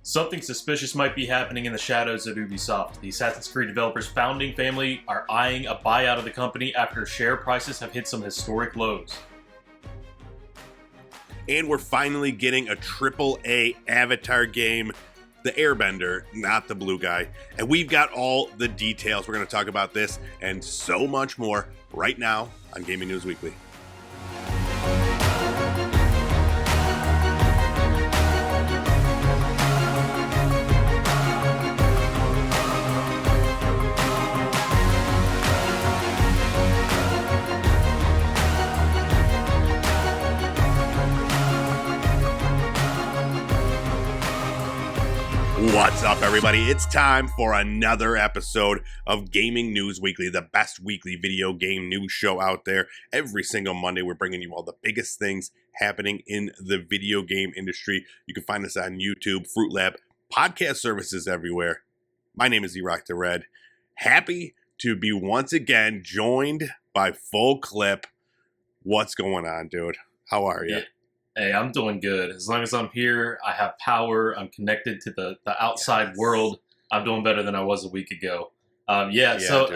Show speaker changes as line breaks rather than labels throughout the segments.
Something suspicious might be happening in the shadows at Ubisoft. The Assassin's Creed developers' founding family are eyeing a buyout of the company after share prices have hit some historic lows.
And we're finally getting a AAA Avatar game, the Airbender, not the blue guy. And we've got all the details. We're going to talk about this and so much more right now on Gaming News Weekly. What's up, everybody? It's time for another episode of Gaming News Weekly, the best weekly video game news show out there. Every single Monday, we're bringing you all the biggest things happening in the video game industry. You can find us on YouTube, Fruit Lab, podcast services everywhere. My name is E-Rock the Red. Happy to be once again joined by Full Clip. What's going on, dude? How are you?
Yeah. Hey, I'm doing good. As long as I'm here, I have power, I'm connected to the outside world, I'm doing better than I was a week ago. So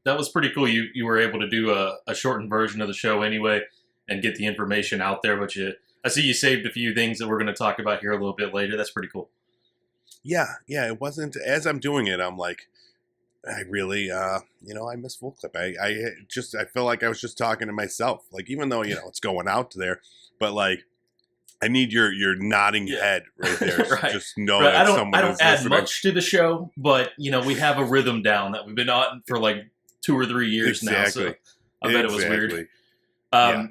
that was pretty cool. You were able to do a shortened version of the show anyway and get the information out there, but I see you saved a few things that we're going to talk about here a little bit later. That's pretty cool.
Yeah, it wasn't, as I'm doing it, I'm like, I really, I miss Full Clip. I feel like I was just talking to myself, like, even though, it's going out there, but like, I need your nodding head right there.
Right.
Just know that someone
I don't
is
add
listening.
much to the show, but we have a rhythm down that we've been on for like 2 or 3 years now. So I bet it was weird. But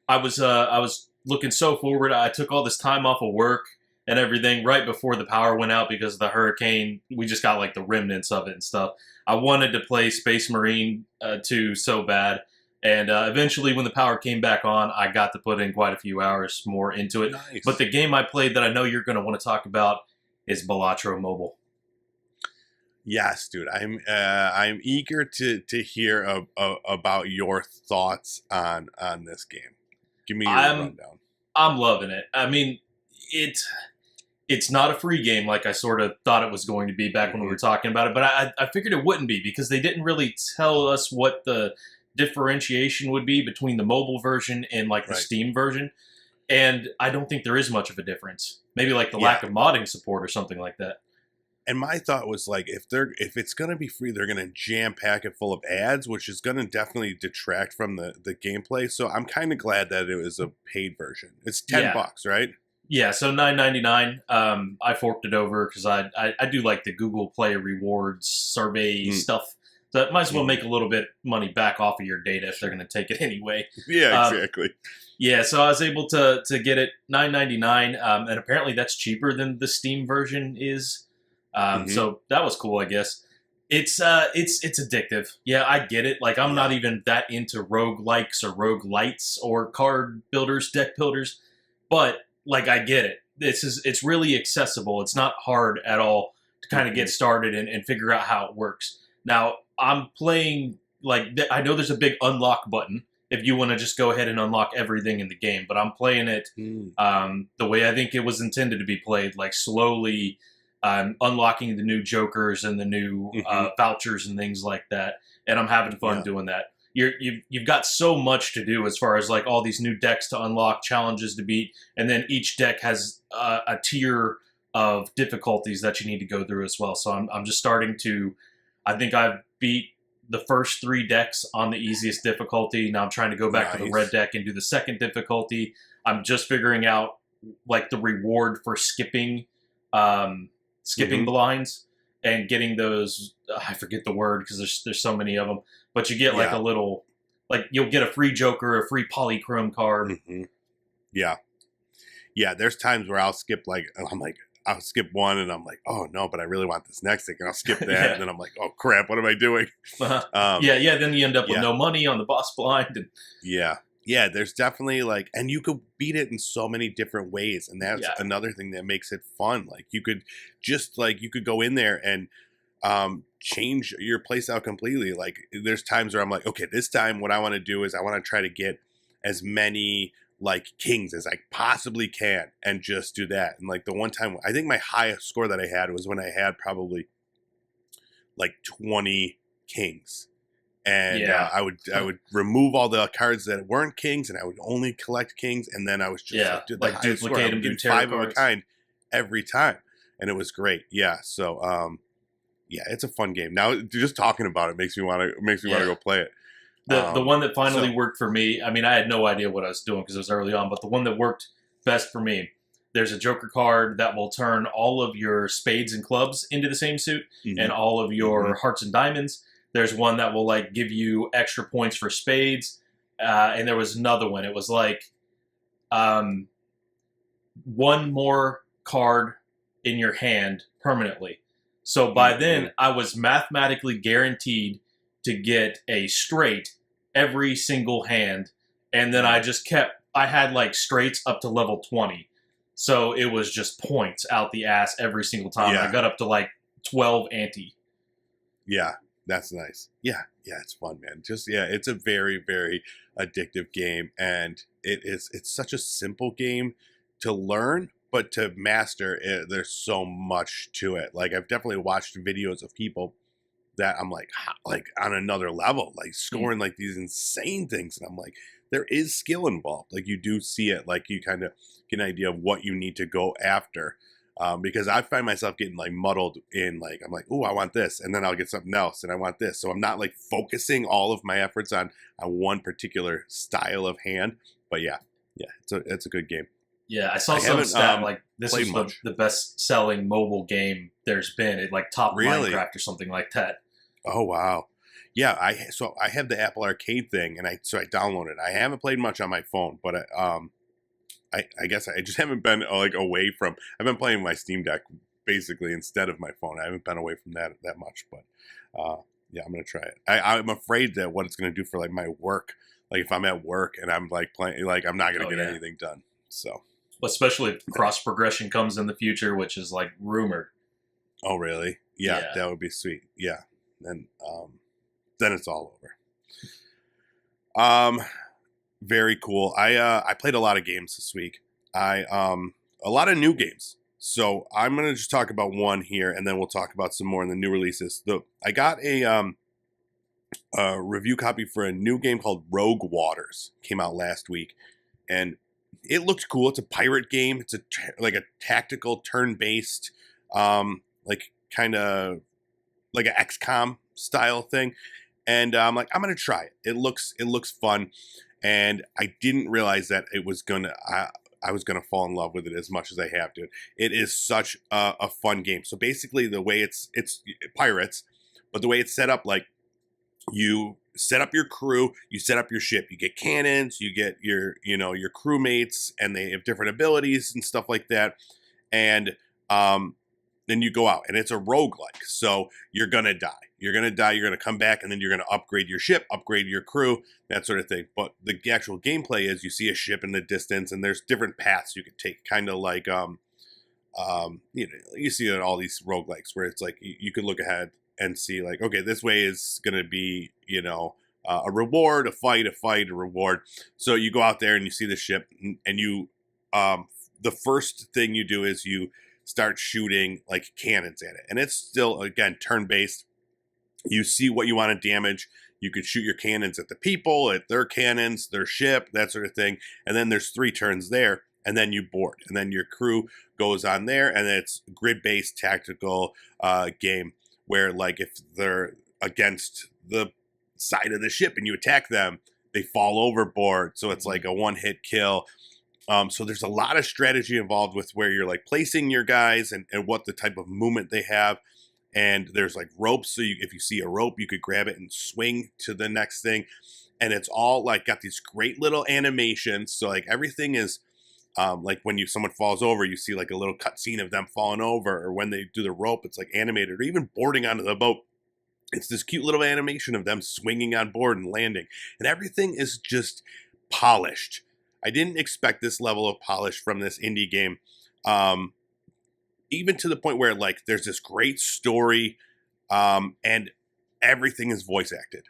I was looking so forward. I took all this time off of work and everything right before the power went out because of the hurricane. We just got like the remnants of it and stuff. I wanted to play Space Marine 2 so bad. And eventually, when the power came back on, I got to put in quite a few hours more into it.
Nice.
But the game I played that I know you're going to want to talk about is Balatro Mobile.
Yes, dude. I'm eager to hear about your thoughts on this game. Give me your rundown.
I'm loving it. I mean, it's not a free game like I sort of thought it was going to be back when we were talking about it. But I figured it wouldn't be because they didn't really tell us what the differentiation would be between the mobile version and like the Steam version, and I don't think there is much of a difference. Maybe like the lack of modding support or something like that.
And my thought was like, if it's gonna be free, they're gonna jam pack it full of ads, which is gonna definitely detract from the gameplay. So I'm kind of glad that it was a paid version. It's $10, right? Yeah,
so $9.99. I forked it over because I do like the Google Play rewards survey stuff. So it might as well make a little bit money back off of your data if they're going to take it anyway.
Yeah, exactly.
So I was able to get it $9.99, and apparently that's cheaper than the Steam version is. So that was cool, I guess. It's addictive. Yeah, I get it. Like, I'm not even that into roguelikes or roguelites or card builders, deck builders, but like, I get it. It's really accessible. It's not hard at all to kind of get started and figure out how it works. Now, I'm playing, like, I know there's a big unlock button if you want to just go ahead and unlock everything in the game, but I'm playing it the way I think it was intended to be played, like slowly unlocking the new jokers and the new vouchers and things like that, and I'm having fun doing that. You've got so much to do as far as like all these new decks to unlock, challenges to beat, and then each deck has a tier of difficulties that you need to go through as well. So I'm just starting to... I think I've beat the first 3 decks on the easiest difficulty. Now I'm trying to go back to the red deck and do the second difficulty. I'm just figuring out like the reward for skipping blinds and getting those. I forget the word because there's so many of them. But you get like a little, like you'll get a free Joker, a free Polychrome card.
Yeah. There's times where I'll skip I'll skip one and I'm like, oh no, but I really want this next thing. And I'll skip that. And then I'm like, oh crap, what am I doing?
Then you end up with no money on the boss blind. And...
Yeah, there's definitely like, and you could beat it in so many different ways. And that's another thing that makes it fun. Like you could go in there and change your place out completely. Like there's times where I'm like, okay, this time what I want to do is I want to try to get as many like kings as I possibly can and just do that. And like the one time, I think my highest score that I had was when I had probably like 20 kings. And
Yeah.
I would remove all the cards that weren't kings, and I would only collect kings. And then I was just
Yeah.
like, dude, the
Like
highest score. I
duplicate
would
them, do
get
tarot
five of a
cards.
kind every time, and it was great. Yeah. So yeah, it's a fun game. Now just talking about it makes me want to go play it.
The one that finally
So
worked for me, I mean, I had no idea what I was doing because it was early on, but the one that worked best for me, there's a Joker card that will turn all of your spades and clubs into the same suit and all of your hearts and diamonds. There's one that will like give you extra points for spades. And there was another one. It was like one more card in your hand permanently. So by then, I was mathematically guaranteed to get a straight every single hand. And then I just I had like straights up to level 20. So it was just points out the ass every single time.
Yeah.
I got up to like 12 ante.
yeah, that's nice. Yeah, it's fun, man. Just it's a very, very addictive game, and it's such a simple game to learn, but to master it, there's so much to it. Like I've definitely watched videos of people that I'm like on another level, like scoring like these insane things, and I'm like, there is skill involved. Like you do see it, like you kind of get an idea of what you need to go after. Because I find myself getting like muddled in like, I'm like, oh, I want this. And then I'll get something else and I want this. So I'm not like focusing all of my efforts on one particular style of hand. But yeah, it's a good game.
Yeah, I saw some stat like this is the best selling mobile game there's been. It like top Minecraft or something like that.
Oh, wow. Yeah, I have the Apple Arcade thing and I downloaded it. I haven't played much on my phone, but I guess I just haven't been like away from. I've been playing my Steam Deck basically instead of my phone. I haven't been away from that much, but yeah, I'm gonna try it. I'm afraid that what it's gonna do for like my work. Like if I'm at work and I'm like playing, like I'm not gonna get anything done. So,
especially if cross progression comes in the future, which is like rumored.
Oh really? Yeah, that would be sweet. Yeah, and then it's all over. Very cool. I played a lot of games this week. A lot of new games. So I'm gonna just talk about one here, and then we'll talk about some more in the new releases. I got a review copy for a new game called Rogue Waters. Came out last week, and it looked cool. It's a pirate game. It's like a tactical turn-based, like kind of like an XCOM style thing. And I'm like, I'm gonna try it. It looks fun. And I didn't realize that it was I was gonna fall in love with it as much as I have, dude. It is such a fun game. So basically, the way it's pirates, but the way it's set up, like you set up your crew, you set up your ship, you get cannons, you get your crewmates, and they have different abilities and stuff like that, and then you go out, and it's a roguelike. So you're gonna die. You're going to come back, and then you're going to upgrade your ship, upgrade your crew, that sort of thing. But the actual gameplay is you see a ship in the distance, and there's different paths you could take, kind of like, you see it in all these roguelikes where it's like you could look ahead and see like, okay, this way is going to be, a reward, a fight, a reward. So you go out there and you see the ship, and you, the first thing you do is you start shooting like cannons at it. And it's still, again, turn-based. You see what you want to damage. You could shoot your cannons at the people, at their cannons, their ship, that sort of thing. And then there's 3 turns there, and then you board. And then your crew goes on there, and it's grid-based tactical game where, like, if they're against the side of the ship and you attack them, they fall overboard. So it's like a one-hit kill. So there's a lot of strategy involved with where you're, like, placing your guys and what the type of movement they have. And there's like ropes, so if you see a rope, you could grab it and swing to the next thing. And it's all like got these great little animations. So like everything is like when someone falls over, you see like a little cutscene of them falling over, or when they do the rope, it's like animated, or even boarding onto the boat. It's this cute little animation of them swinging on board and landing, and everything is just polished. I didn't expect this level of polish from this indie game. Even to the point where like there's this great story, and everything is voice acted,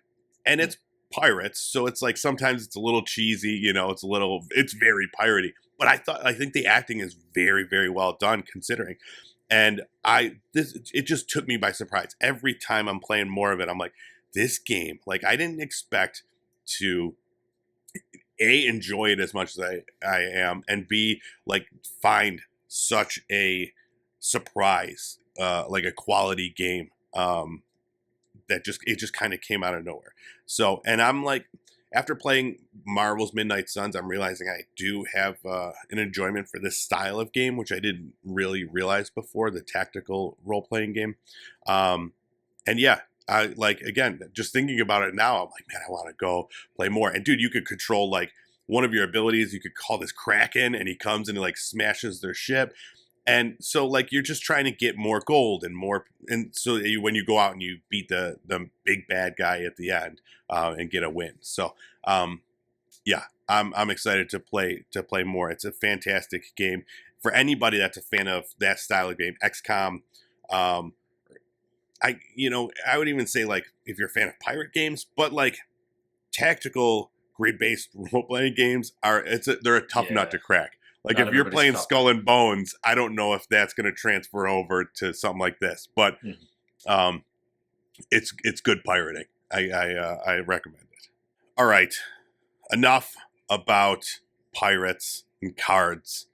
and it's pirates, so it's like sometimes it's a little cheesy, you know, it's very piratey. But I think the acting is very, very well done considering. And it just took me by surprise. Every time I'm playing more of it, I'm like, this game, like I didn't expect to enjoy it as much as I am, and B, like find such a surprise, like a quality game, that just kind of came out of nowhere. So, and I'm like, after playing Marvel's Midnight Suns, I'm realizing I do have an enjoyment for this style of game, which I didn't really realize before, the tactical role-playing game. And yeah, I like, again, just thinking about it now, I'm like, man, I want to go play more. And dude, you could control like one of your abilities. You could call this Kraken, and he comes and he like smashes their ship. And so like you're just trying to get more gold and more, and so when you go out and you beat the big bad guy at the end, and get a win. So yeah, I'm excited to play more. It's a fantastic game for anybody that's a fan of that style of game. XCOM. I would even say like if you're a fan of pirate games, but like tactical grid-based role-playing games they're a tough nut to crack. Like if you're playing Skull and Bones, I don't know if that's going to transfer over to something like this, but it's good pirating. I recommend it. All right, enough about pirates and cards.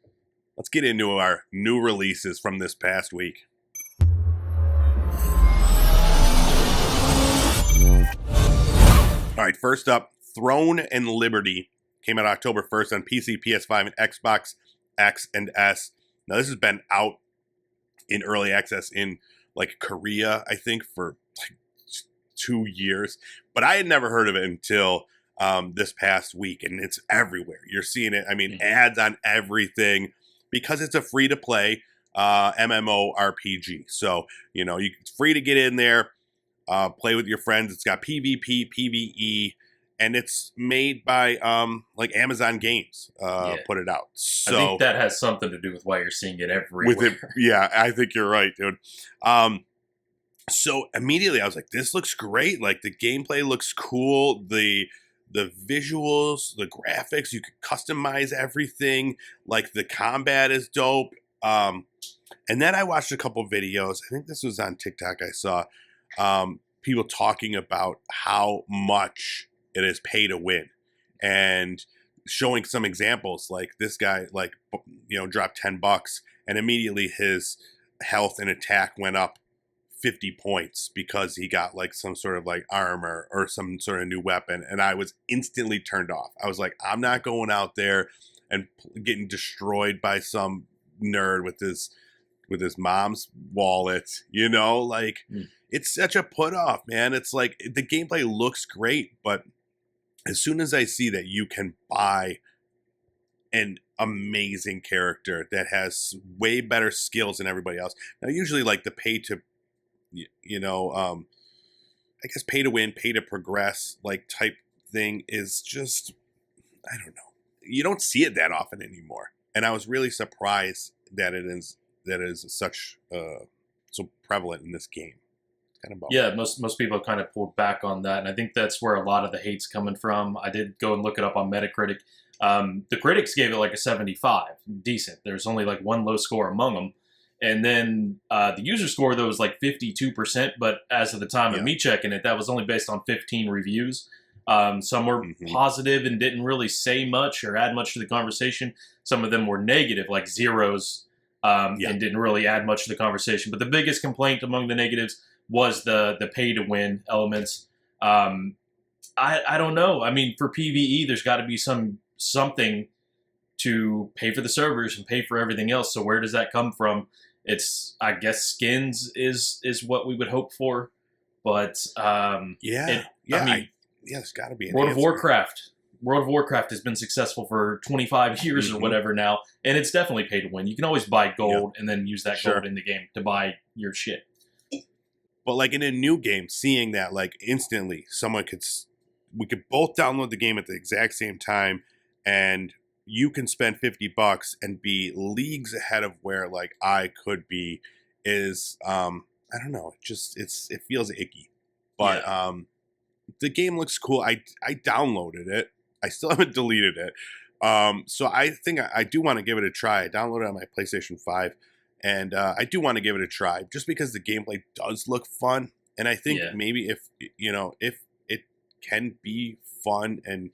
Let's get into our new releases from this past week. All right, first up, Throne and Liberty came out October 1st on PC, PS5, and Xbox X and S. Now, this has been out in early access in like Korea, I think, for like 2 years. But I had never heard of it until this past week, and it's everywhere. You're seeing it. I mean, ads on everything because it's a free-to-play MMORPG. So, it's free to get in there, play with your friends. It's got PvP, PvE, and it's made by like Amazon Games put it out. So
I think that has something to do with why you're seeing it everywhere.
Yeah, I think you're right, dude. So immediately I was like, this looks great. Like the gameplay looks cool. The visuals, the graphics, you could customize everything. Like the combat is dope. And then I watched a couple videos. I think this was on TikTok. I saw people talking about how much it is pay to win, and showing some examples. Like this guy, like dropped $10, and immediately his health and attack went up 50 points because he got like some sort of like armor or some sort of new weapon. And I was instantly turned off. I was like, I'm not going out there and getting destroyed by some nerd with his mom's wallet, It's such a put off, man. It's like the gameplay looks great, but as soon as I see that you can buy an amazing character that has way better skills than everybody else. Now, usually like the pay to, I guess pay to win, pay to progress, like type thing is just, I don't know. You don't see it that often anymore. And I was really surprised that it is such so prevalent in this game. Kind of
yeah, most people kind of pulled back on that, and I think that's where a lot of the hate's coming from. I did go and look it up on Metacritic. The critics gave it like a 75, decent. There's only like one low score among them, and then the user score though was like 52%. But as of the time of me checking it, that was only based on 15 reviews. Some were positive and didn't really say much or add much to the conversation. Some of them were negative, like zeros, and didn't really add much to the conversation. But the biggest complaint among the negatives was the pay to win elements. I don't know. I mean, for PvE, there's got to be something to pay for the servers and pay for everything else. So where does that come from? It's, I guess, skins is what we would hope for, but I mean,
it's got to be.
World of Warcraft has been successful for 25 years or whatever now, and it's definitely pay to win. You can always buy gold and then use that gold in the game to buy your shit.
But like in a new game, seeing that like instantly, we could both download the game at the exact same time, and you can spend $50 and be leagues ahead of where like I could be. Is I don't know, it feels icky, but the game looks cool. I downloaded it. I still haven't deleted it. So I think I do want to give it a try. I downloaded it on my PlayStation 5, and I do want to give it a try just because the gameplay does look fun. And I think
Yeah.
maybe if it can be fun, and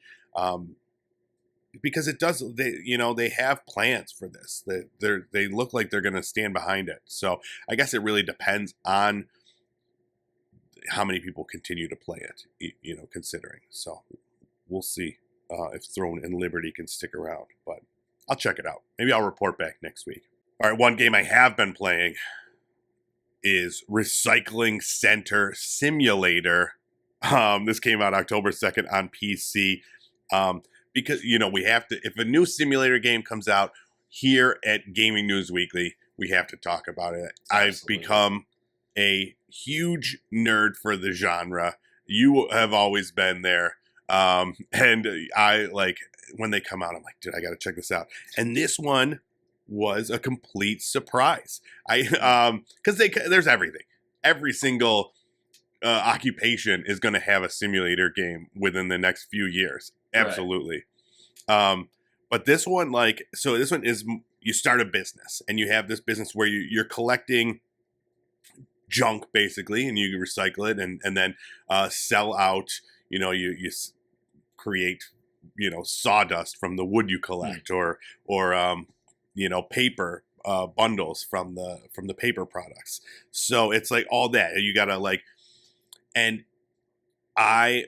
because it does, they have plans for this. They look like they're going to stand behind it. So I guess it really depends on how many people continue to play it, considering. So we'll see if Throne and Liberty can stick around, but I'll check it out. Maybe I'll report back next week. All right, one game I have been playing is Recycling Center Simulator. This came out October 2nd on PC. Because, we have to, if a new simulator game comes out here at Gaming News Weekly, we have to talk about it. I've become a huge nerd for the genre. You have always been there. And I when they come out, I'm like, dude, I got to check this out. And this one was a complete surprise. Because there's everything. Every single occupation is going to have a simulator game within the next few years. Absolutely. Right. But this one, this one is, you start a business, and you have this business where you're collecting junk basically, and you recycle it and then sell out, you create, sawdust from the wood you collect, or paper bundles from the paper products. So it's like all that you gotta and I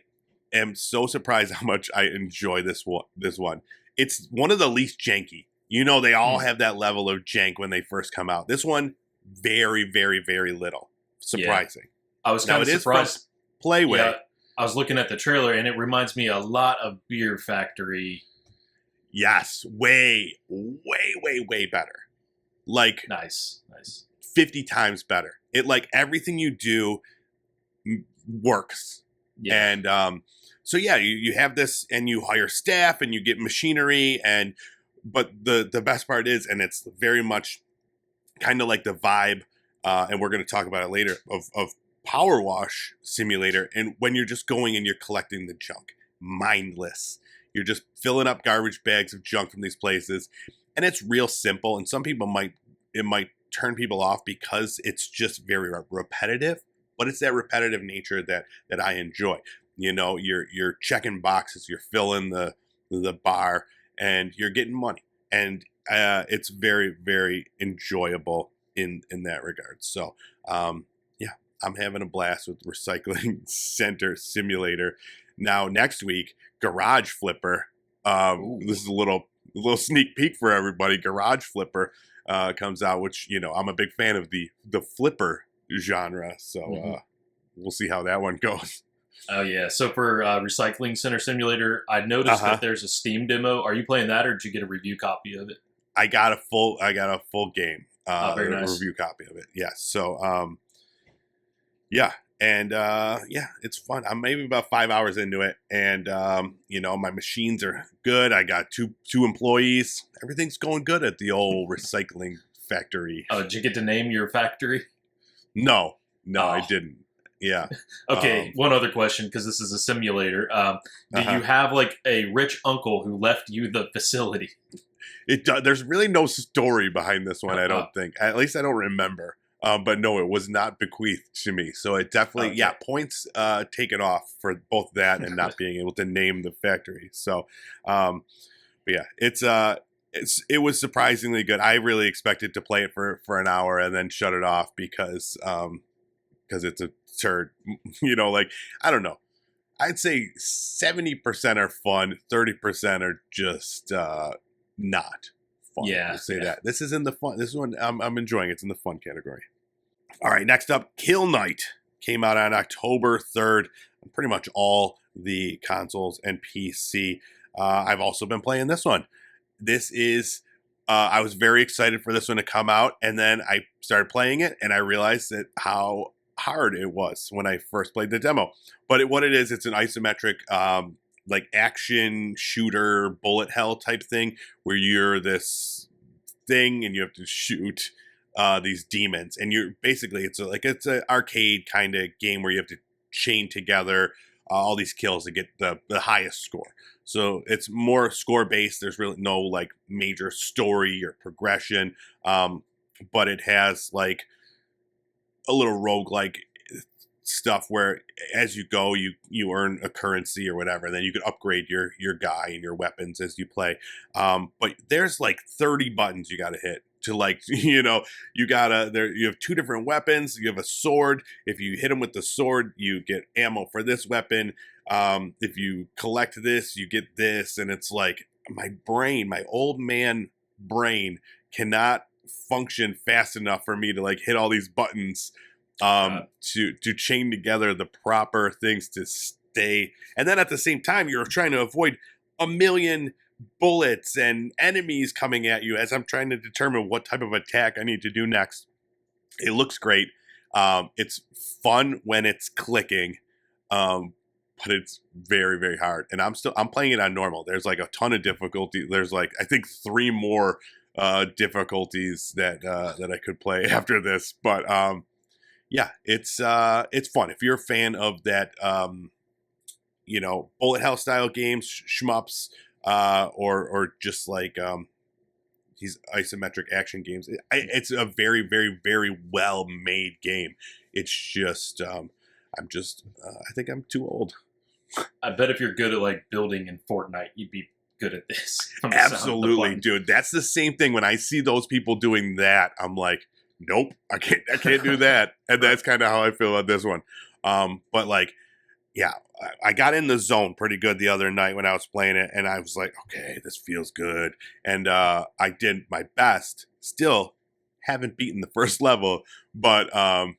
am so surprised how much I enjoy this one. It's one of the least janky. They all have that level of jank when they first come out. This one, very, very, very little. Surprising.
Yeah. I was kind of surprised.
Playway. Yeah,
I was looking at the trailer, and it reminds me a lot of Beer Factory.
Yes, way, way, way, way better.
Nice.
50 times better. It everything you do works. Yeah. And so yeah, you have this, and you hire staff, and you get machinery, but the best part is, and it's very much kind of like the vibe, and we're going to talk about it later, of Powerwash Simulator, and when you're just going and you're collecting the junk, mindless. You're just filling up garbage bags of junk from these places, and it's real simple. And some people might turn people off because it's just very repetitive, but it's that repetitive nature that I enjoy. You're checking boxes, you're filling the bar, and you're getting money, and it's very, very enjoyable in that regard. So yeah, I'm having a blast with Recycling Center Simulator. Now next week, Garage Flipper. This is a little sneak peek for everybody. Garage Flipper comes out, which I'm a big fan of the flipper genre. So we'll see how that one goes.
Oh yeah. So for Recycling Center Simulator, I noticed that there's a Steam demo. Are you playing that, or did you get a review copy of it?
I got a full game.
Very nice.
A review copy of it. Yes. So yeah. And yeah, it's fun. I'm maybe about 5 hours into it, and my machines are good. I got two employees. Everything's going good at the old recycling factory.
Oh, did you get to name your factory?
No, I didn't. Yeah.
Okay. One other question, because this is a simulator. Do you have a rich uncle who left you the facility?
There's really no story behind this one. I don't think. At least I don't remember. But no, it was not bequeathed to me. So it definitely, points taken off for both that and not being able to name the factory. So, but yeah, it was surprisingly good. I really expected to play it for an hour and then shut it off because it's a turd. I don't know. I'd say 70% are fun, 30% are just not fun.
Yeah,
I'll say that. This is in the fun. This one I'm enjoying. It's in the fun category. All right, next up, Kill Knight came out on October 3rd on pretty much all the consoles and PC. I've also been playing this one. This is, I was very excited for this one to come out, and then I started playing it, and I realized that how hard it was when I first played the demo. But what it is, it's an isometric action shooter bullet hell type thing where you're this thing and you have to shoot these demons, and you're basically it's an arcade kind of game where you have to chain together all these kills to get the highest score. So it's more score based. There's really no like major story or progression, but it has like a little roguelike stuff where as you go you earn a currency or whatever, and then you can upgrade your guy and your weapons as you play, but there's like 30 buttons you got to hit to like you have two different weapons. You have a sword. If you hit them with the sword, you get ammo for this weapon. If you collect this, you get this. And it's like my old man brain cannot function fast enough for me to like hit all these buttons to chain together the proper things to stay. And then at the same time, you're trying to avoid a million bullets and enemies coming at you as I'm trying to determine what type of attack I need to do next. It looks great. It's fun when it's clicking, but it's very, very hard. And I'm playing it on normal. There's like a ton of difficulty. There's like, I think 3 more difficulties that I could play after this. But yeah, it's fun. If you're a fan of that, bullet hell style games, shmups, or just like these isometric action games, it's a very, very, very well made game. It's just, I think I'm too old.
I bet if you're good at like building in Fortnite, you'd be good at this.
Absolutely, dude. That's the same thing. When I see those people doing that, I'm like, nope, I can't do that. And that's kind of how I feel about this one. But like, yeah, I got in the zone pretty good the other night when I was playing it, and I was like, okay, this feels good. And I did my best. Still haven't beaten the first level, but I'm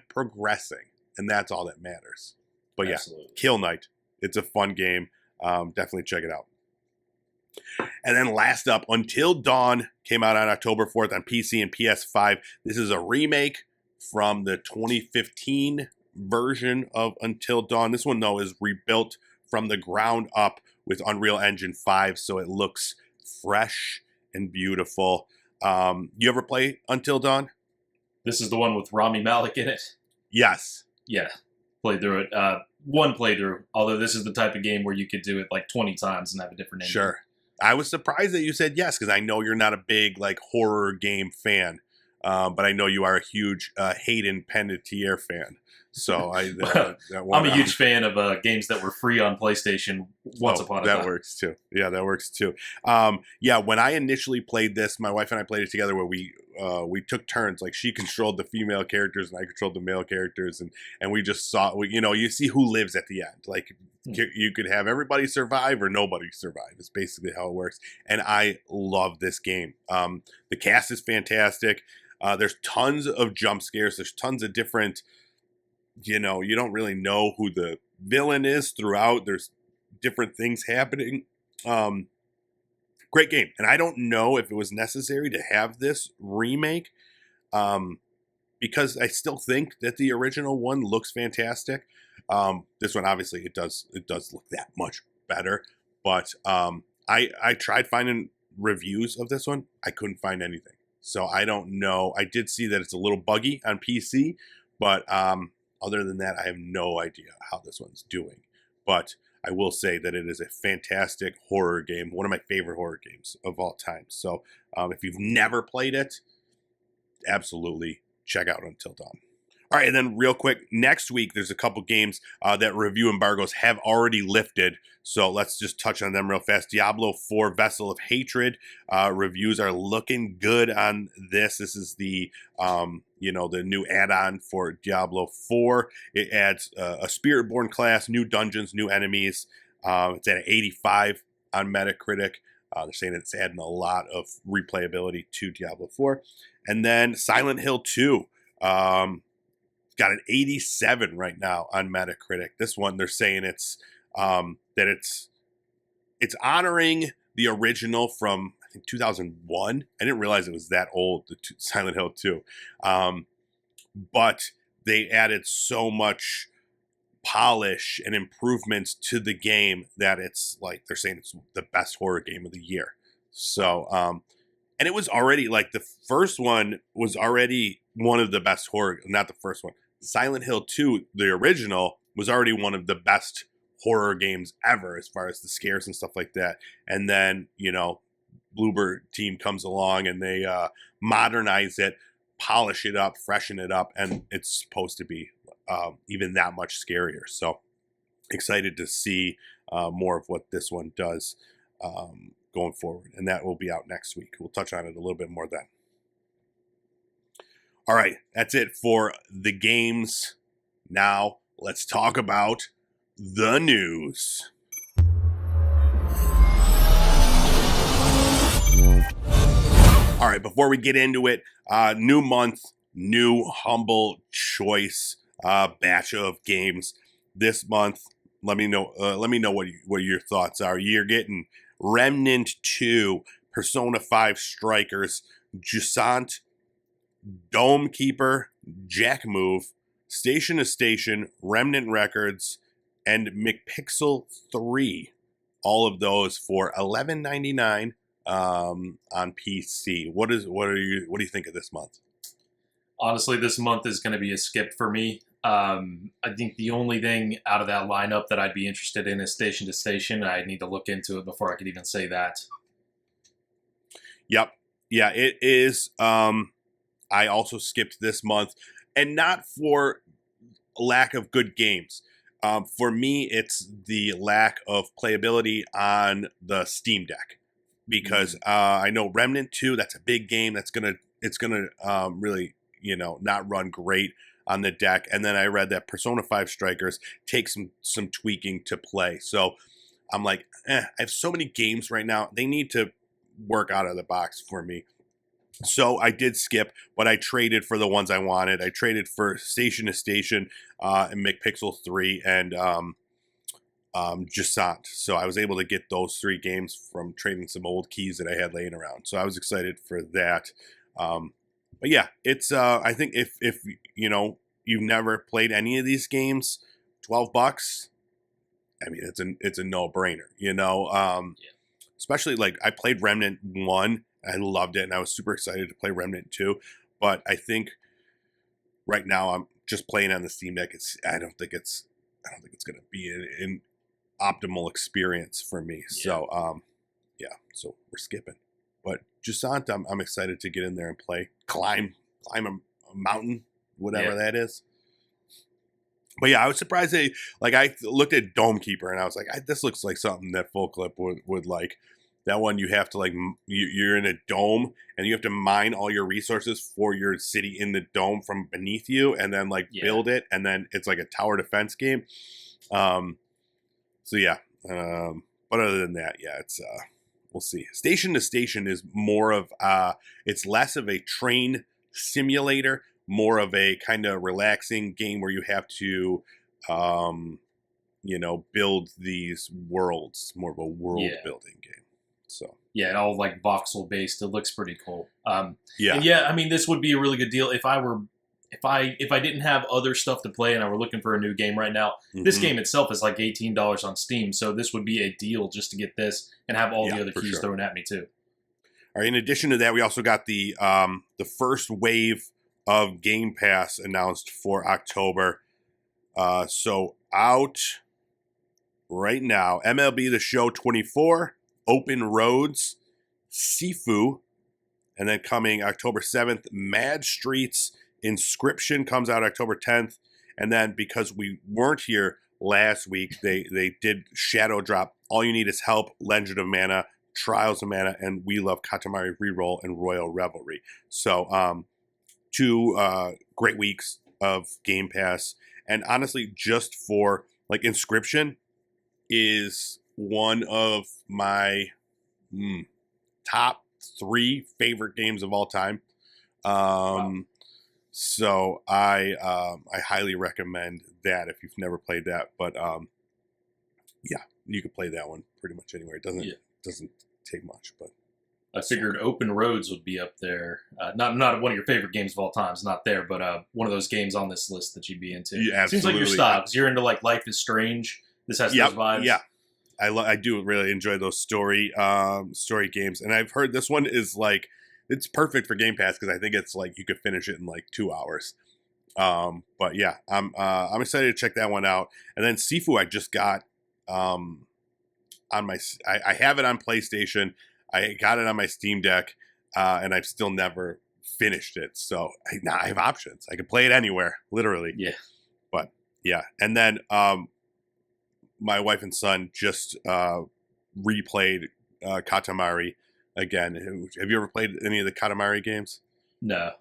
progressing, and that's all that matters. But yeah,
Absolutely.
Kill Knight. It's a fun game. Definitely check it out. And then last up, Until Dawn came out on October 4th on PC and PS5. This is a remake from the 2015 version of Until Dawn. This one, though, is rebuilt from the ground up with Unreal Engine 5, so it looks fresh and beautiful. You ever play Until Dawn?
This is the one with Rami Malek in it?
Yes.
Yeah. Played through it. One playthrough, although this is the type of game where you could do it like 20 times and have a different ending.
Sure. I was surprised that you said yes, because I know you're not a big like horror game fan, but I know you are a huge Hayden Panettiere fan. So
I'm a huge fan of games that were free on PlayStation once upon a time.
That works too. Yeah, that works too. Yeah, when I initially played this, my wife and I played it together where we took turns. Like she controlled the female characters and I controlled the male characters, and we just saw, you see who lives at the end. Like you could have everybody survive or nobody survive. It's basically how it works. And I love this game. The cast is fantastic. There's tons of jump scares. There's tons of different, you don't really know who the villain is throughout. There's different things happening. Great game. And I don't know if it was necessary to have this remake, because I still think that the original one looks fantastic. This one, obviously, it does look that much better. But I tried finding reviews of this one. I couldn't find anything. So I don't know. I did see that it's a little buggy on PC, but other than that, I have no idea how this one's doing. But I will say that it is a fantastic horror game, one of my favorite horror games of all time. So if you've never played it, absolutely check out Until Dawn. All right, and then real quick, next week, there's a couple games that review embargoes have already lifted. So let's just touch on them real fast. Diablo 4 Vessel of Hatred. Reviews are looking good on this. This is the, the new add-on for Diablo 4. It adds a Spiritborn class, new dungeons, new enemies. It's at an 85 on Metacritic. They're saying it's adding a lot of replayability to Diablo 4. And then Silent Hill 2. Got an 87 right now on Metacritic. This one, they're saying it's it's honoring the original from, I think, 2001. I didn't realize it was that old, the Silent Hill 2. But they added so much polish and improvements to the game that it's like, they're saying it's the best horror game of the year. So, and it was already like the first one was already one of the best horror, not the first one. Silent Hill 2, the original, was already one of the best horror games ever as far as the scares and stuff like that. And then, Bluebird team comes along and they modernize it, polish it up, freshen it up, and it's supposed to be even that much scarier. So excited to see more of what this one does going forward. And that will be out next week. We'll touch on it a little bit more then. All right, that's it for the games. Now let's talk about the news. All right, before we get into it, new month, new humble choice batch of games this month. Let me know what your thoughts are. You're getting Remnant 2, Persona 5 Strikers, Jusant, Dome Keeper, Jack Move, Station to Station, Remnant Records, and McPixel 3. All of those for $11.99 on PC. What do you think of this month?
Honestly, this month is going to be a skip for me. I think the only thing out of that lineup that I'd be interested in is Station to Station. I need to look into it before I could even say that.
Yep. Yeah, it is. I also skipped this month, and not for lack of good games. For me, it's the lack of playability on the Steam Deck, because I know Remnant 2, that's a big game. It's gonna really not run great on the deck. And then I read that Persona 5 Strikers takes some tweaking to play. So I'm like, I have so many games right now. They need to work out of the box for me. So I did skip, but I traded for the ones I wanted. I traded for Station to Station and McPixel 3 and Jusant. So I was able to get those 3 games from trading some old keys that I had laying around. So I was excited for that. But yeah, it's I think if you've never played any of these games, $12. I mean, it's a no-brainer. Especially like I played Remnant 1. I loved it, and I was super excited to play Remnant 2. But I think right now I'm just playing on the Steam Deck. I don't think it's going to be an optimal experience for me. Yeah. So so we're skipping. But Jusant, I'm excited to get in there and play, climb a mountain, whatever that is. But yeah, I was surprised I looked at Dome Keeper and I was like, this looks like something that Full Clip would like. That one you have to you're in a dome and you have to mine all your resources for your city in the dome from beneath you and then build it, and then it's like a tower defense game. So yeah, but other than that, yeah, it's we'll see. Station to Station is more of it's less of a train simulator, more of a kind of relaxing game where you have to build these worlds, more of a world building game. So
yeah, all like voxel based. It looks pretty cool. And yeah, I mean, this would be a really good deal if I didn't have other stuff to play and I were looking for a new game right now. This game itself is like $18 on Steam, so this would be a deal just to get this and have all the other keys thrown at me too.
All right. In addition to that, we also got the first wave of Game Pass announced for October. So out right now, MLB The Show 24. Open Roads, Sifu, and then coming October 7th, Mad Streets, Inscription comes out October 10th, and then because we weren't here last week, they did Shadow Drop, All You Need Is Help, Legend of Mana, Trials of Mana, and We Love Katamari Reroll and Royal Revelry. So 2 great weeks of Game Pass, and honestly, just for Inscription is one of my top 3 favorite games of all time. Wow. So I highly recommend that if you've never played that. But yeah, you can play that one pretty much anywhere. It doesn't take much. But
I figured Open Roads would be up there. Not one of your favorite games of all time. It's not there, but one of those games on this list that you'd be into.
Yeah,
seems like your style, because you're into Life is Strange. This has those vibes.
Yeah. I do really enjoy those story games, and I've heard this one is it's perfect for Game Pass because I think it's you could finish it in 2 hours. But yeah, I'm excited to check that one out. And then Sifu, I just got on my I have it on PlayStation. I got it on my Steam Deck, and I've still never finished it. So now I have options. I can play it anywhere, literally.
Yeah.
But yeah, and then my wife and son just replayed Katamari again. Have you ever played any of the Katamari games?
No.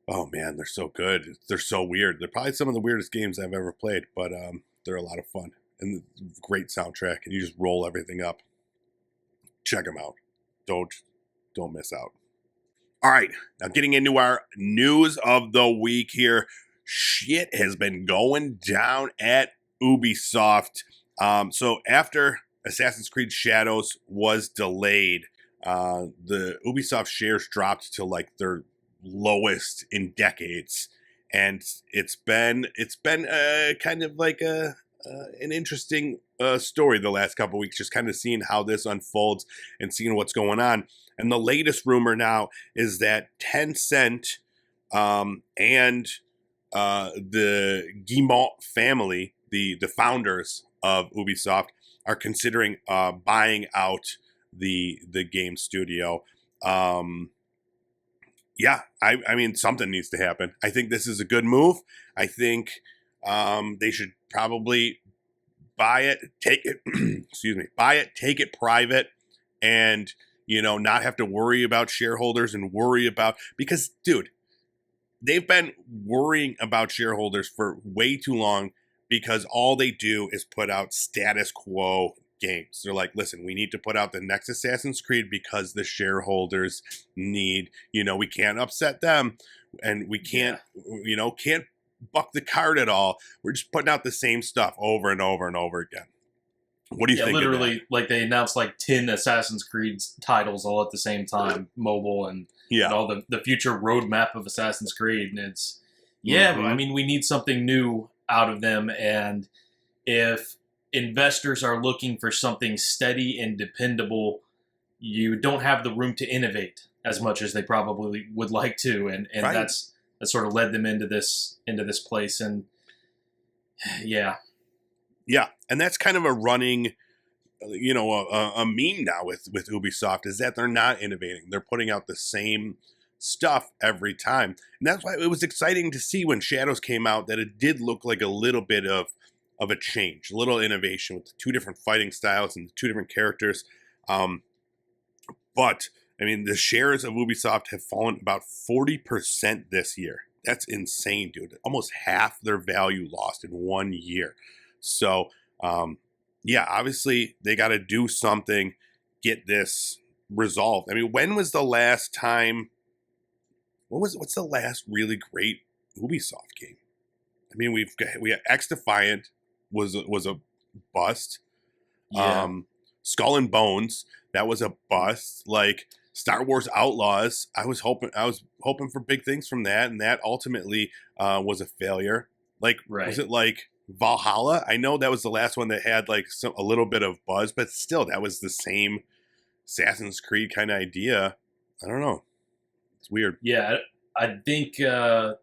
Oh man, they're so good. They're so weird. They're probably some of the weirdest games I've ever played, but they're a lot of fun and great soundtrack. And you just roll everything up. Check them out. Don't miss out. All right, now getting into our news of the week here. Shit has been going down at Ubisoft. So after Assassin's Creed Shadows was delayed, the Ubisoft shares dropped to like their lowest in decades, and it's been kind of like an interesting story the last couple of weeks, just kind of seeing how this unfolds and seeing what's going on. And the latest rumor now is that Tencent and the Guillemot family, the founders of Ubisoft, are considering buying out the game studio. Yeah, I mean, something needs to happen. I think this is a good move. I think they should probably buy it, take it, buy it, take it private, and, not have to worry about shareholders and worry about, because, dude, they've been worrying about shareholders for way too long because all they do is put out status quo games. They're like, listen, we need to put out the next Assassin's Creed because the shareholders need, we can't upset them, and we can't, can't buck the card at all. We're just putting out the same stuff over and over and over again. What do you think?
Literally,
of that?
like they announced like 10 Assassin's Creed titles all at the same time, mobile and all the future roadmap of Assassin's Creed. And it's, I mean, we need something new out of them. And if investors are looking for something steady and dependable, you don't have the room to innovate as much as they probably would like to. And
Right.
that sort of led them into this place. And yeah.
Yeah, and that's kind of a running, a meme now with Ubisoft, is that they're not innovating. They're putting out the same stuff every time. And that's why it was exciting to see when Shadows came out that it did look like a little bit of a change, a little innovation with the two different fighting styles and the two different characters. But, I mean, the shares of Ubisoft have fallen about 40% this year. That's insane, dude. Almost half their value lost in 1 year. So, obviously they got to do something, get this resolved. I mean, when was the last time? What's the last really great Ubisoft game? I mean, we had X Defiant was a bust.
Yeah.
Skull and Bones, that was a bust. Like Star Wars Outlaws, I was hoping for big things from that, and that ultimately was a failure. Like, was it like Valhalla? I know that was the last one that had like a little bit of buzz, but still, that was the same Assassin's Creed kind of idea. I don't know. It's weird.
Yeah, I think the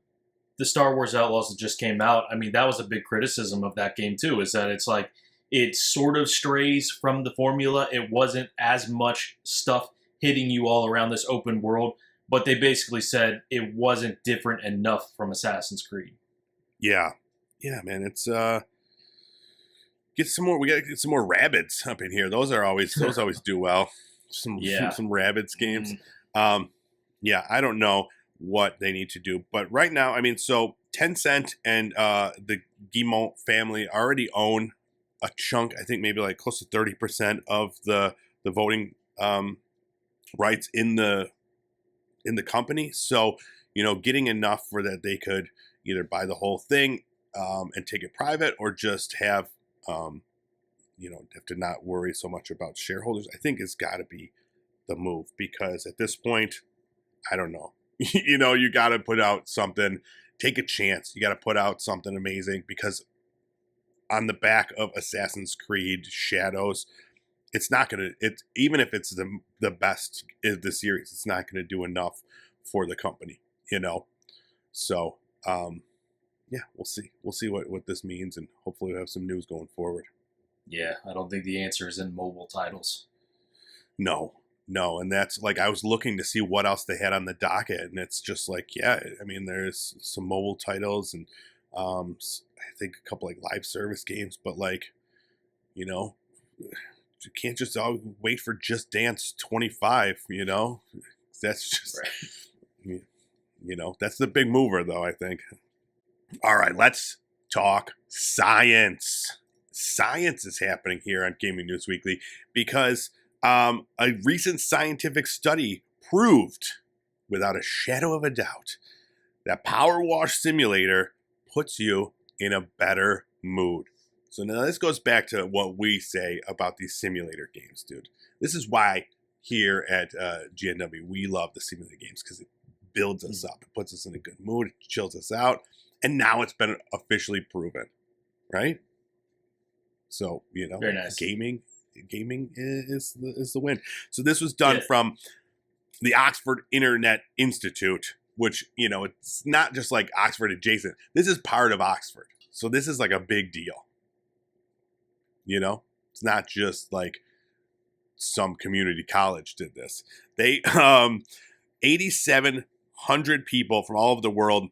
Star Wars Outlaws that just came out, I mean, that was a big criticism of that game too, is that it's like, it sort of strays from the formula. It wasn't as much stuff hitting you all around this open world, but they basically said it wasn't different enough from Assassin's Creed.
Yeah. Yeah, man, it's get some more. We gotta get some more rabbits up in here. Those always do well. Some rabbits games. I don't know what they need to do, but right now, I mean, so Tencent and the Guillemot family already own a chunk. I think maybe like close to 30% of the voting rights in the company. So getting enough for that they could either buy the whole thing and take it private, or just have have to not worry so much about shareholders, I think it's got to be the move, because at this point, I don't know. You got to put out something, take a chance. You got to put out something amazing, because on the back of Assassin's Creed Shadows, it's not gonna. It's even if it's the best of the series, it's not gonna do enough for the company. So Yeah, we'll see. We'll see what this means, and hopefully we'll have some news going forward.
Yeah, I don't think the answer is in mobile titles.
No, and that's like, I was looking to see what else they had on the docket, and it's just like, yeah, I mean, there's some mobile titles and I think a couple like live service games, but like, you know, you can't just wait for Just Dance 25, you know? That's just, right. You know, that's the big mover, though, I think. All right, let's talk science. Science is happening here on Gaming News Weekly because a recent scientific study proved, without a shadow of a doubt, that Powerwash Simulator puts you in a better mood. So now this goes back to what we say about these simulator games, dude. This is why here at GNW we love the simulator games, because it builds us up. It puts us in a good mood. It chills us out. And now it's been officially proven, right? So, you know,
very nice.
Gaming is the win. So this was done from the Oxford Internet Institute, which, you know, it's not just like Oxford adjacent. This is part of Oxford. So this is like a big deal. You know, it's not just like some community college did this. They 8,700 people from all over the world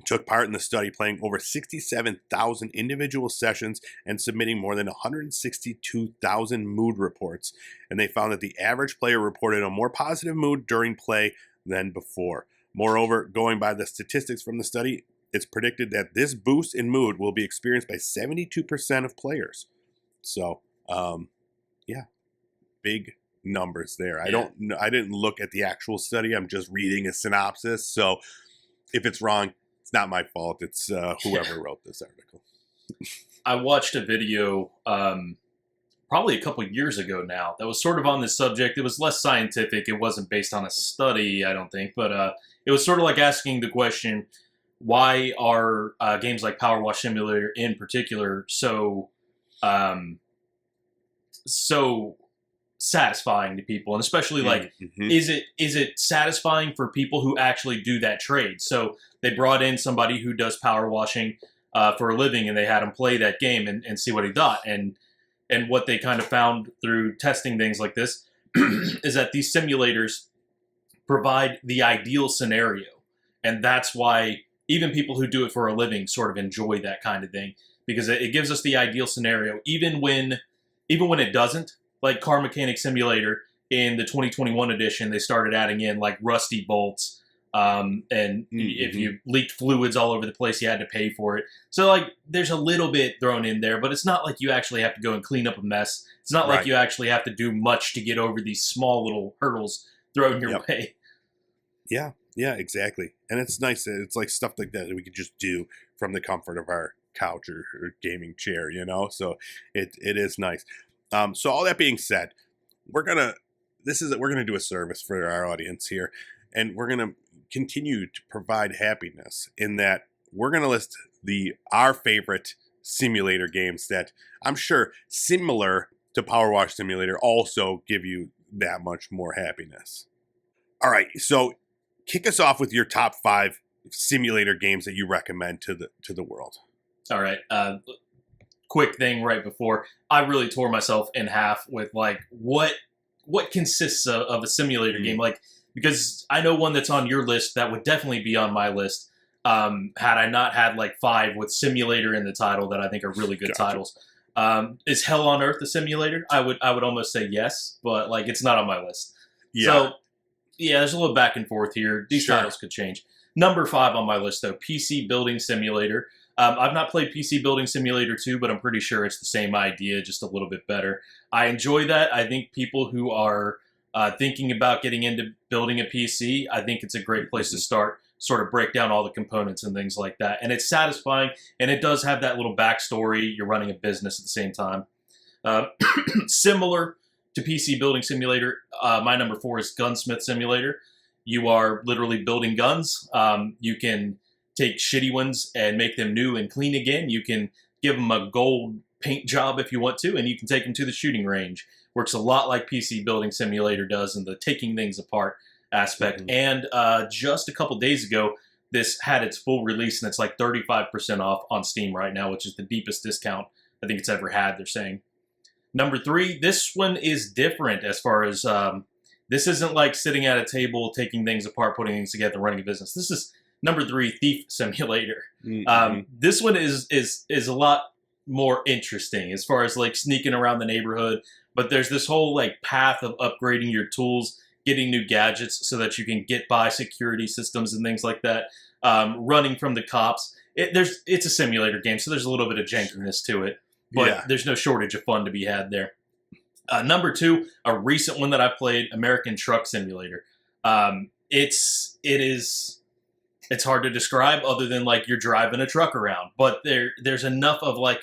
took part in the study, playing over 67,000 individual sessions and submitting more than 162,000 mood reports. And they found that the average player reported a more positive mood during play than before. Moreover, going by the statistics from the study, it's predicted that this boost in mood will be experienced by 72% of players. So, yeah, big numbers there.
Yeah.
I didn't look at the actual study. I'm just reading a synopsis. So if it's wrong, it's not my fault. It's whoever wrote this article.
I watched a video probably a couple years ago now that was sort of on this subject. It was less scientific. It wasn't based on a study, I don't think. But it was sort of like asking the question, why are games like Powerwash Simulator in particular so satisfying to people, and especially like, is it satisfying for people who actually do that trade? So they brought in somebody who does power washing for a living, and they had him play that game and see what he thought. And what they kind of found through testing things like this is that these simulators provide the ideal scenario, and that's why even people who do it for a living sort of enjoy that kind of thing, because it gives us the ideal scenario, even when it doesn't. Like Car Mechanic Simulator in the 2021 edition, they started adding in like rusty bolts, and if you leaked fluids all over the place, you had to pay for it. So like, there's a little bit thrown in there, but it's not like you actually have to go and clean up a mess. It's not like you actually have to do much to get over these small little hurdles thrown your way. Yeah,
exactly. And it's nice that it's like stuff like that we could just do from the comfort of our couch or gaming chair, you know? So it is nice. So all that being said, we're gonna do a service for our audience here, and we're gonna continue to provide happiness in that we're gonna list our favorite simulator games that I'm sure, similar to Powerwash Simulator, also give you that much more happiness. All right, so kick us off with your top 5 simulator games that you recommend to the world.
All right. Quick thing right before, I really tore myself in half with like what consists of a simulator game, like, because I know one that's on your list that would definitely be on my list had I not had like 5 with simulator in the title that I think are really good titles. Is Hell on Earth a simulator? I would almost say yes, but like, it's not on my list. So yeah, there's a little back and forth here. These titles could change. Number 5 on my list though, PC Building Simulator. I've not played PC Building Simulator 2, but I'm pretty sure it's the same idea, just a little bit better. I enjoy that. I think people who are thinking about getting into building a PC, I think it's a great place to start, sort of break down all the components and things like that. And it's satisfying, and it does have that little backstory. You're running a business at the same time. Similar to PC Building Simulator, my number 4 is Gunsmith Simulator. You are literally building guns. You can take shitty ones and make them new and clean again. You can give them a gold paint job if you want to, and you can take them to the shooting range. Works a lot like PC Building Simulator does in the taking things apart aspect. And just a couple days ago, this had its full release, and it's like 35% off on Steam right now, which is the deepest discount I think it's ever had, they're saying. Number 3, this one is different as far as this isn't like sitting at a table, taking things apart, putting things together, running a business. This is number 3, Thief Simulator. This one is a lot more interesting as far as like sneaking around the neighborhood, but there's this whole like path of upgrading your tools, getting new gadgets so that you can get by security systems and things like that, running from the cops. It's a simulator game, so there's a little bit of jankiness to it, but there's no shortage of fun to be had there. Number 2, a recent one that I played, American Truck Simulator. It's hard to describe other than like you're driving a truck around, but there's enough of like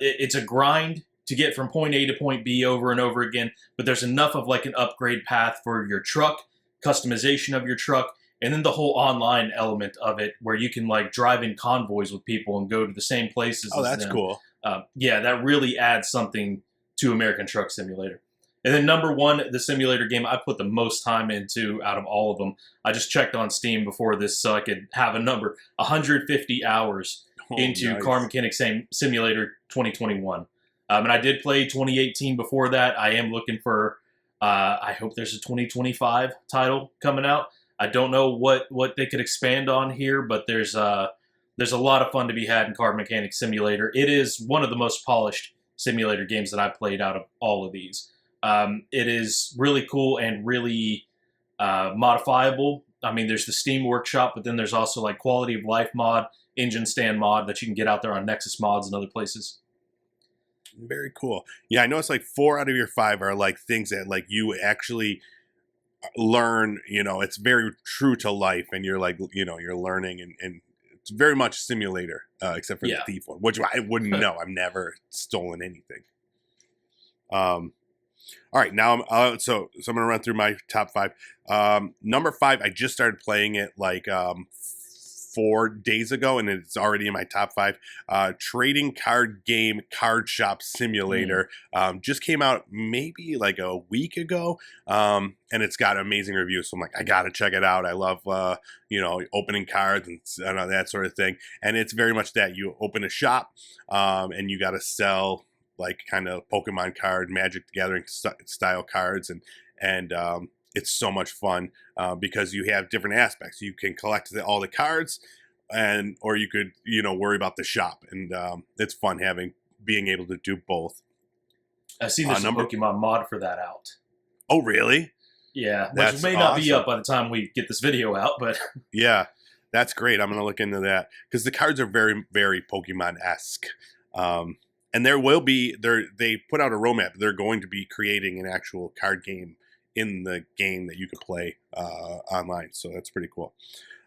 it's a grind to get from point A to point B over and over again, but there's enough of like an upgrade path for your truck, customization of your truck, and then the whole online element of it where you can like drive in convoys with people and go to the same places as them.
That's cool.
Yeah, that really adds something to American Truck Simulator. And then number 1, the simulator game I put the most time into out of all of them. I just checked on Steam before this so I could have a number. 150 hours into Car Mechanic Simulator 2021. And I did play 2018 before that. I am looking for, I hope there's a 2025 title coming out. I don't know what they could expand on here, but there's a lot of fun to be had in Car Mechanic Simulator. It is one of the most polished simulator games that I've played out of all of these. It is really cool and really modifiable. I mean, there's the Steam Workshop, but then there's also like quality of life mod, engine stand mod that you can get out there on Nexus Mods and other places.
Very cool. Yeah, I know it's like 4 out of your 5 are like things that like you actually learn, it's very true to life, and you're like, you're learning, and it's very much simulator, except for the thief one, which I wouldn't know. I've never stolen anything. All right, now so I'm gonna run through my top 5. Number 5, I just started playing it like 4 days ago, and it's already in my top 5. Trading card game Card Shop Simulator just came out maybe like a week ago, and it's got amazing reviews. So I'm like, I gotta check it out. I love opening cards and that sort of thing. And it's very much that you open a shop, and you gotta sell like kind of Pokemon card, Magic the Gathering style cards, and it's so much fun because you have different aspects. You can collect all the cards, or you could worry about the shop, and it's fun being able to do both.
I've seen there's a Pokemon mod for that out.
Oh, really?
Yeah, which may not be up by the time we get this video out, but
yeah, that's great. I'm gonna look into that because the cards are very, very Pokemon-esque. And there will be they put out a roadmap. They're going to be creating an actual card game in the game that you can play online. So that's pretty cool.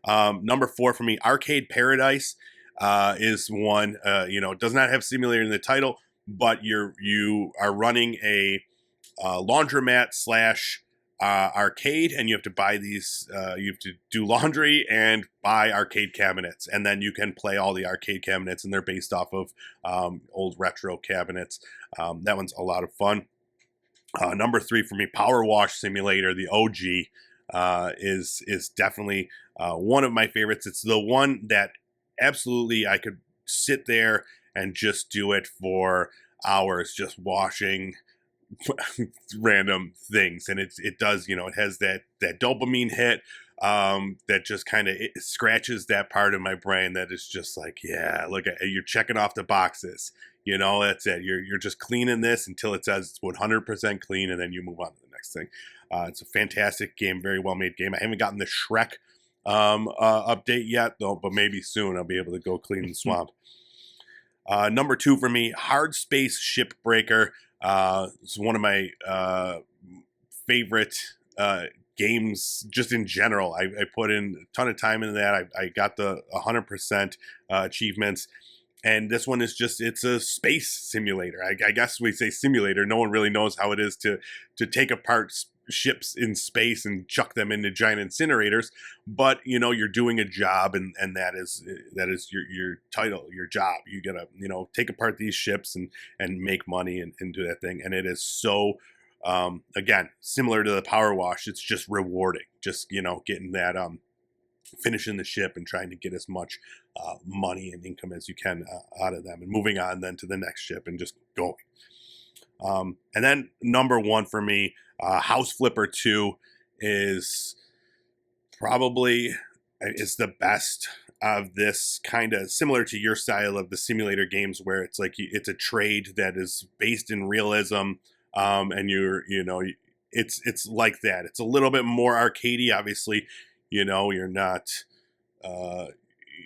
Number 4 for me, Arcade Paradise is one, does not have simulator in the title, but you are running a laundromat / arcade, and you have to buy these, you have to do laundry and buy arcade cabinets, and then you can play all the arcade cabinets, and they're based off of old retro cabinets. That one's a lot of fun. Number 3 for me, Powerwash Simulator, the OG, is definitely one of my favorites. It's the one that absolutely I could sit there and just do it for hours, just washing random things, and it does, it has that dopamine hit that just kind of scratches that part of my brain that is just like, yeah, look at you're checking off the boxes. That's it. You're just cleaning this until it says it's 100% clean, and then you move on to the next thing. It's a fantastic game, very well made game. I haven't gotten the Shrek update yet though, but maybe soon I'll be able to go clean the swamp. Number 2 for me, Hard Space Shipbreaker. It's one of my favorite games just in general. I put in a ton of time into that. I got the 100% achievements. And this one is it's a space simulator. I guess we say simulator. No one really knows how it is to take apart ships in space and chuck them into giant incinerators. But, you're doing a job, and that is your title, your job. You gotta, take apart these ships and make money and do that thing. And it is so, again, similar to the Power Wash. It's just rewarding. Just, getting that finishing the ship and trying to get as much money and income as you can out of them, and moving on then to the next ship and just going. And then number one for me, House Flipper 2 is probably the best of this, kind of similar to your style of the simulator games, where it's like it's a trade that is based in realism, and it's like that. It's a little bit more arcadey, obviously. You're not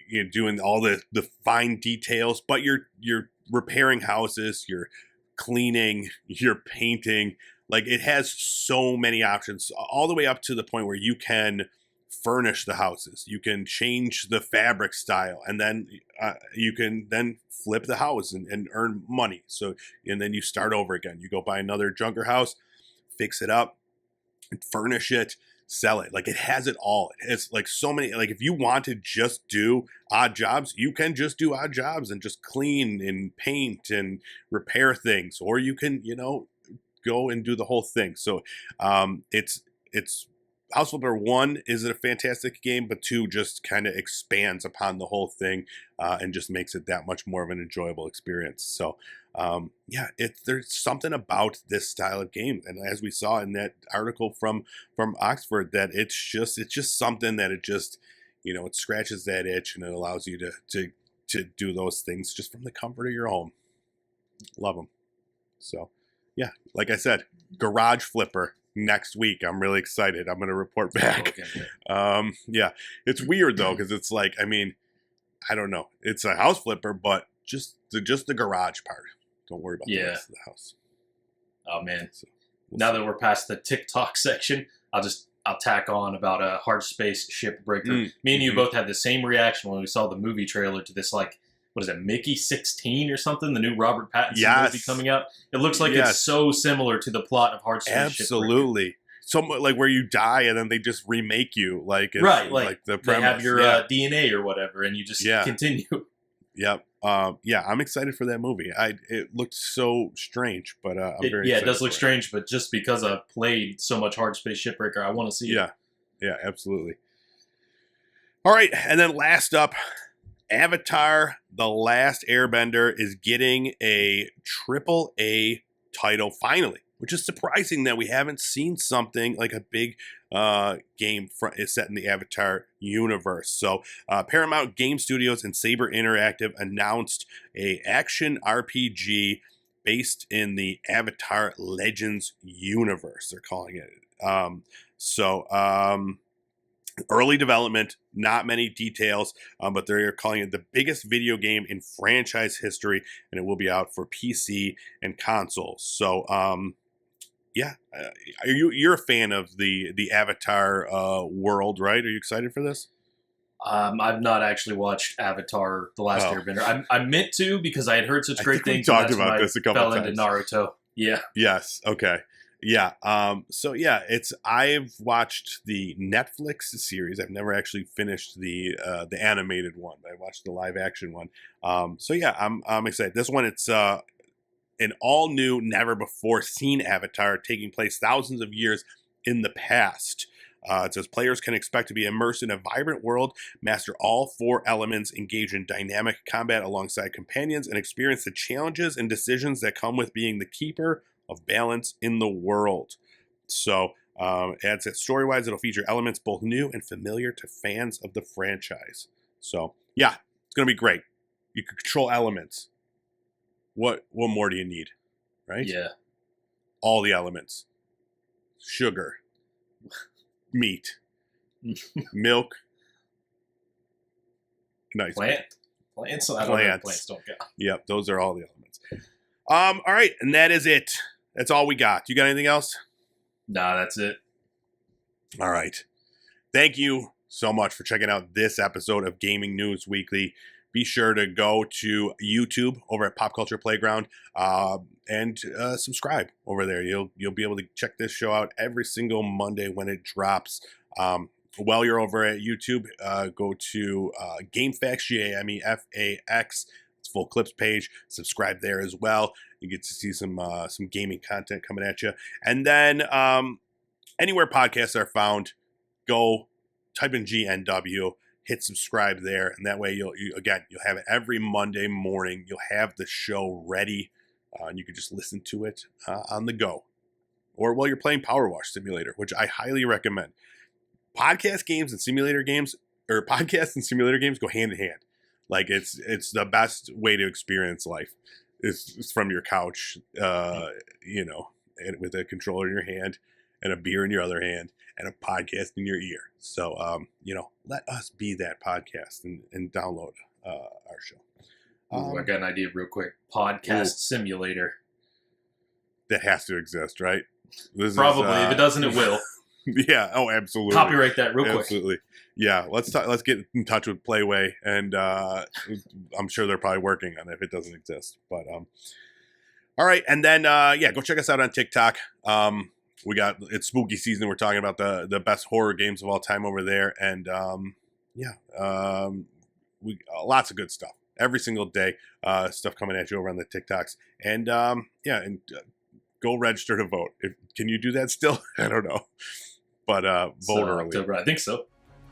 you're doing all the fine details, but you're repairing houses, you're cleaning, you're painting. Like, it has so many options, all the way up to the point where you can furnish the houses, you can change the fabric style, and then you can then flip the house and earn money. So, and then you start over again. You go buy another junker house, fix it up, furnish it, sell it. Like, it has it all. It's like so many, like, if you want to just do odd jobs, you can just do odd jobs and just clean and paint and repair things, or you can, go and do the whole thing. So it's House Flipper 1 is a fantastic game, but 2 just kind of expands upon the whole thing and just makes it that much more of an enjoyable experience. So there's something about this style of game, and as we saw in that article from Oxford, that it's just something that it just it scratches that itch, and it allows you to do those things just from the comfort of your home. Love them. So yeah, like I said, Garage Flipper next week. I'm really excited. I'm going to report back. It's weird though, because it's like, I don't know. It's a house flipper, but just the garage part. Don't worry about the rest of the house.
Oh man. So, now that we're past the TikTok section, I'll tack on about a hard space shipbreaker. Me and you both had the same reaction when we saw the movie trailer to this, like, what is it, Mickey 16 or something? The new Robert Pattinson movie coming out. It looks like it's so similar to the plot of Hard Space
Absolutely. So, like, where you die and then they just remake you. Like the premise.
They have your DNA or whatever, and you just continue.
Yep. I'm excited for that movie. It looked so strange, but I'm very excited.
It does look strange, but just because I've played so much Hard Space Shipbreaker, I want to see it.
Yeah, absolutely. All right, and then last up, Avatar: The Last Airbender is getting a AAA title finally, which is surprising that we haven't seen something like a big game set in the Avatar universe. So Paramount Game Studios and Saber Interactive announced a action RPG based in the Avatar Legends universe, they're calling it. Early development, not many details, but they're calling it the biggest video game in franchise history, and it will be out for PC and consoles. So, you're a fan of the Avatar world, right? Are you excited for this?
I've not actually watched Avatar: The Last Airbender. I meant to, because I had heard such great things.
We talked about this a couple
times.
Fell into
Naruto. Yeah.
Yes. Okay. Yeah. I've watched the Netflix series. I've never actually finished the animated one. I watched the live action one. I'm excited. This one, it's an all new, never before seen Avatar taking place thousands of years in the past. It says players can expect to be immersed in a vibrant world, master all 4 elements, engage in dynamic combat alongside companions, and experience the challenges and decisions that come with being the keeper of balance in the world. So, adds that story-wise, it'll feature elements both new and familiar to fans of the franchise. So, yeah, it's going to be great. You can control elements. What more do you need, right?
Yeah.
All the elements. Sugar. Meat. Milk. Nice.
Plants? I don't know if plants don't count.
Yep, those are all the elements. All right, and that is it. That's all we got. You got anything else?
Nah, that's it.
All right. Thank you so much for checking out this episode of Gaming News Weekly. Be sure to go to YouTube over at Pop Culture Playground and subscribe over there. You'll be able to check this show out every single Monday when it drops. While you're over at YouTube, go to GameFAQs, GameFAX. It's full clips page. Subscribe there as well. You get to see some gaming content coming at you. And then anywhere podcasts are found, go type in GNW, hit subscribe there, and that way you'll have it every Monday morning. You'll have the show ready, and you can just listen to it on the go, or while you're playing Powerwash Simulator, which I highly recommend. Podcasts and simulator games go hand in hand. Like it's the best way to experience life. It's from your couch, and with a controller in your hand and a beer in your other hand and a podcast in your ear. So, let us be that podcast and download our show.
I got an idea real quick. Podcast Simulator.
That has to exist, right?
Probably. If it doesn't, it will.
Yeah. Oh, absolutely.
Copyright that real quick.
Absolutely. Yeah. Let's get in touch with Playway, and I'm sure they're probably working on it if it doesn't exist. But all right, and then go check us out on TikTok. It's spooky season. We're talking about the best horror games of all time over there, and we lots of good stuff every single day. Stuff coming at you over on the TikToks, and go register to vote. Can you do that still? I don't know. But vote early.
October, I think so.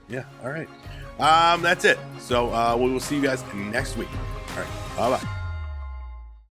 Yeah. All right. That's it. So we will see you guys next week. All right. Bye-bye.